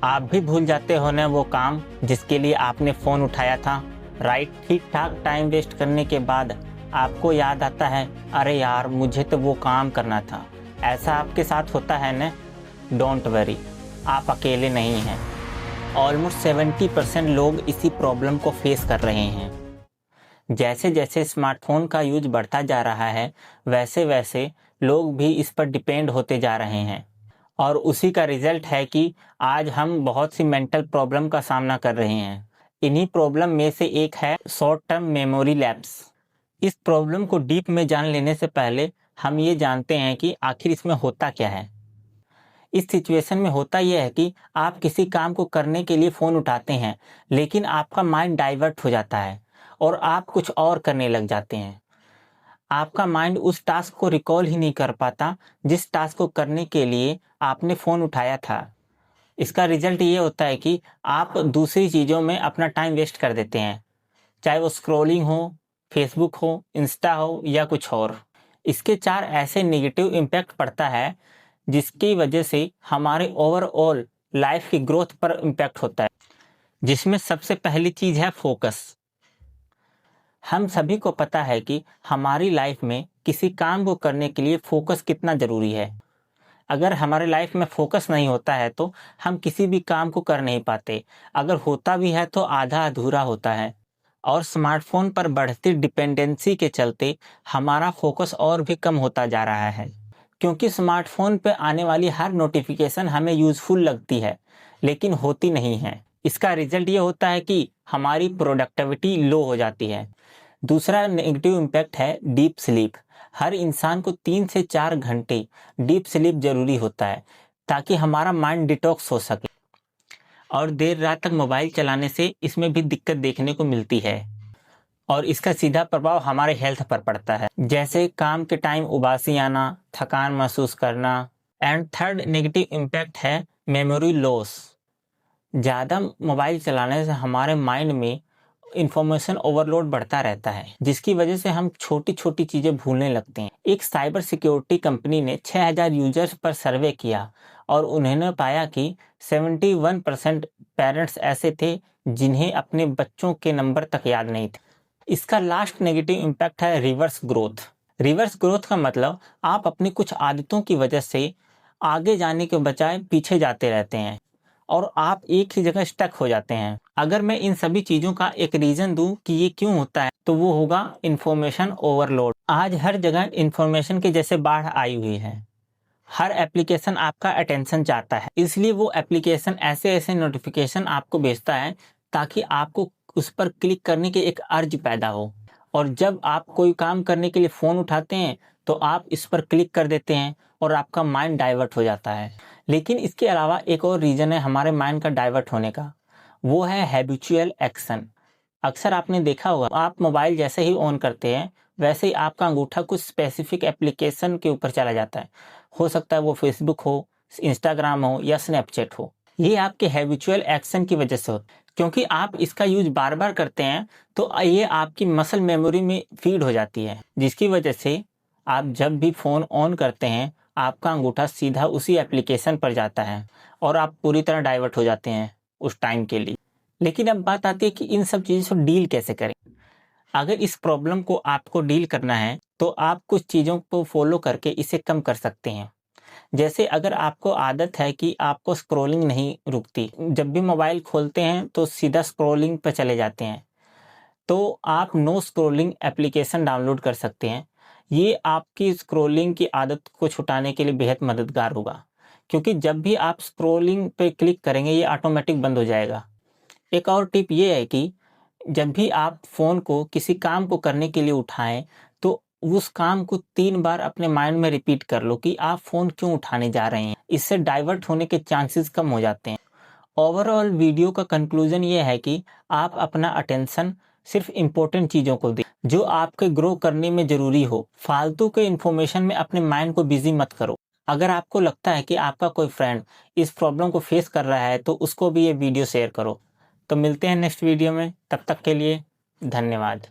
आप भी भूल जाते हो ना वो काम जिसके लिए आपने फ़ोन उठाया था, राइट? ठीक ठाक टाइम वेस्ट करने के बाद आपको याद आता है, अरे यार मुझे तो वो काम करना था। ऐसा आपके साथ होता है ना? डोंट वरी, आप अकेले नहीं हैं। ऑलमोस्ट 70% लोग इसी प्रॉब्लम को फेस कर रहे हैं। जैसे जैसे स्मार्टफोन का यूज बढ़ता जा रहा है, वैसे वैसे लोग भी इस पर डिपेंड होते जा रहे हैं। और उसी का रिजल्ट है कि आज हम बहुत सी मेंटल प्रॉब्लम का सामना कर रहे हैं। इन्हीं प्रॉब्लम में से एक है शॉर्ट टर्म मेमोरी लैप्स। इस प्रॉब्लम को डीप में जान लेने से पहले हम ये जानते हैं कि आखिर इसमें होता क्या है। इस सिचुएशन में होता यह है कि आप किसी काम को करने के लिए फ़ोन उठाते हैं, लेकिन आपका माइंड डाइवर्ट हो जाता है और आप कुछ और करने लग जाते हैं। आपका माइंड उस टास्क को रिकॉल ही नहीं कर पाता जिस टास्क को करने के लिए आपने फ़ोन उठाया था। इसका रिजल्ट ये होता है कि आप दूसरी चीज़ों में अपना टाइम वेस्ट कर देते हैं, चाहे वो स्क्रॉलिंग हो, फेसबुक हो, इंस्टा हो या कुछ और। इसके 4 ऐसे नेगेटिव इम्पैक्ट पड़ता है जिसकी वजह से हमारे ओवरऑल लाइफ की ग्रोथ पर इम्पैक्ट होता है, जिसमें सबसे पहली चीज़ है फोकस। हम सभी को पता है कि हमारी लाइफ में किसी काम को करने के लिए फोकस कितना ज़रूरी है। अगर हमारे लाइफ में फोकस नहीं होता है तो हम किसी भी काम को कर नहीं पाते। अगर होता भी है तो आधा अधूरा होता है। और स्मार्टफोन पर बढ़ती डिपेंडेंसी के चलते हमारा फोकस और भी कम होता जा रहा है, क्योंकि स्मार्टफोन पर आने वाली हर नोटिफिकेशन हमें यूज़फुल लगती है लेकिन होती नहीं है। इसका रिजल्ट ये होता है कि हमारी प्रोडक्टिविटी लो हो जाती है। दूसरा नेगेटिव इम्पैक्ट है डीप स्लीप। हर इंसान को 3 से 4 घंटे डीप स्लीप जरूरी होता है ताकि हमारा माइंड डिटॉक्स हो सके। और देर रात तक मोबाइल चलाने से इसमें भी दिक्कत देखने को मिलती है और इसका सीधा प्रभाव हमारे हेल्थ पर पड़ता है, जैसे काम के टाइम उबासी आना, थकान महसूस करना। एंड थर्ड नेगेटिव इम्पैक्ट है मेमोरी लॉस। ज़्यादा मोबाइल चलाने से हमारे माइंड में इंफॉर्मेशन ओवरलोड बढ़ता रहता है, जिसकी वजह से हम छोटी छोटी चीज़ें भूलने लगते हैं। एक साइबर सिक्योरिटी कंपनी ने 6000 यूजर्स पर सर्वे किया और उन्होंने पाया कि 71% पेरेंट्स ऐसे थे जिन्हें अपने बच्चों के नंबर तक याद नहीं थे। इसका लास्ट नेगेटिव इम्पैक्ट है रिवर्स ग्रोथ। रिवर्स ग्रोथ का मतलब आप अपनी कुछ आदतों की वजह से आगे जाने के बजाय पीछे जाते रहते हैं और आप एक ही जगह स्टक हो जाते हैं। अगर मैं इन सभी चीज़ों का एक रीज़न दूं कि ये क्यों होता है, तो वो होगा इंफॉर्मेशन ओवरलोड। आज हर जगह इंफॉर्मेशन के जैसे बाढ़ आई हुई है। हर एप्लीकेशन आपका अटेंशन चाहता है, इसलिए वो एप्लीकेशन ऐसे ऐसे नोटिफिकेशन आपको भेजता है ताकि आपको उस पर क्लिक करने की एक अर्ज पैदा हो। और जब आप कोई काम करने के लिए फ़ोन उठाते हैं तो आप इस पर क्लिक कर देते हैं और आपका माइंड डाइवर्ट हो जाता है। लेकिन इसके अलावा एक और रीज़न है हमारे माइंड का डाइवर्ट होने का, वो है हैबिचुअल एक्शन। अक्सर आपने देखा होगा, आप मोबाइल जैसे ही ऑन करते हैं वैसे ही आपका अंगूठा कुछ स्पेसिफिक एप्लीकेशन के ऊपर चला जाता है। हो सकता है वो फेसबुक हो, इंस्टाग्राम हो या स्नैपचैट हो। ये आपके हैबिचुअल एक्शन की वजह से होता है, क्योंकि आप इसका यूज बार बार करते हैं तो ये आपकी मसल मेमोरी में फीड हो जाती है, जिसकी वजह से आप जब भी फ़ोन ऑन करते हैं आपका अंगूठा सीधा उसी एप्लीकेशन पर जाता है और आप पूरी तरह डाइवर्ट हो जाते हैं उस टाइम के लिए। लेकिन अब बात आती है कि इन सब चीज़ों से डील कैसे करें। अगर इस प्रॉब्लम को आपको डील करना है तो आप कुछ चीज़ों को फॉलो करके इसे कम कर सकते हैं। जैसे अगर आपको आदत है कि आपको स्क्रॉलिंग नहीं रुकती, जब भी मोबाइल खोलते हैं तो सीधा स्क्रॉलिंग पर चले जाते हैं, तो आप नो स्क्रॉलिंग एप्लीकेशन डाउनलोड कर सकते हैं। ये आपकी स्क्रॉलिंग की आदत को छुटाने के लिए बेहद मददगार होगा, क्योंकि जब भी आप स्क्रॉलिंग पे क्लिक करेंगे ये ऑटोमेटिक बंद हो जाएगा। एक और टिप ये है कि जब भी आप फ़ोन को किसी काम को करने के लिए उठाएं तो उस काम को 3 बार अपने माइंड में रिपीट कर लो कि आप फ़ोन क्यों उठाने जा रहे हैं। इससे डाइवर्ट होने के चांसेस कम हो जाते हैं। ओवरऑल वीडियो का कंक्लूजन ये है कि आप अपना अटेंशन सिर्फ इम्पोर्टेंट चीज़ों को दें जो आपके ग्रो करने में ज़रूरी हो। फालतू के इन्फॉर्मेशन में अपने माइंड को बिजी मत करो। अगर आपको लगता है कि आपका कोई फ्रेंड इस प्रॉब्लम को फेस कर रहा है तो उसको भी ये वीडियो शेयर करो। तो मिलते हैं नेक्स्ट वीडियो में, तब तक के लिए धन्यवाद।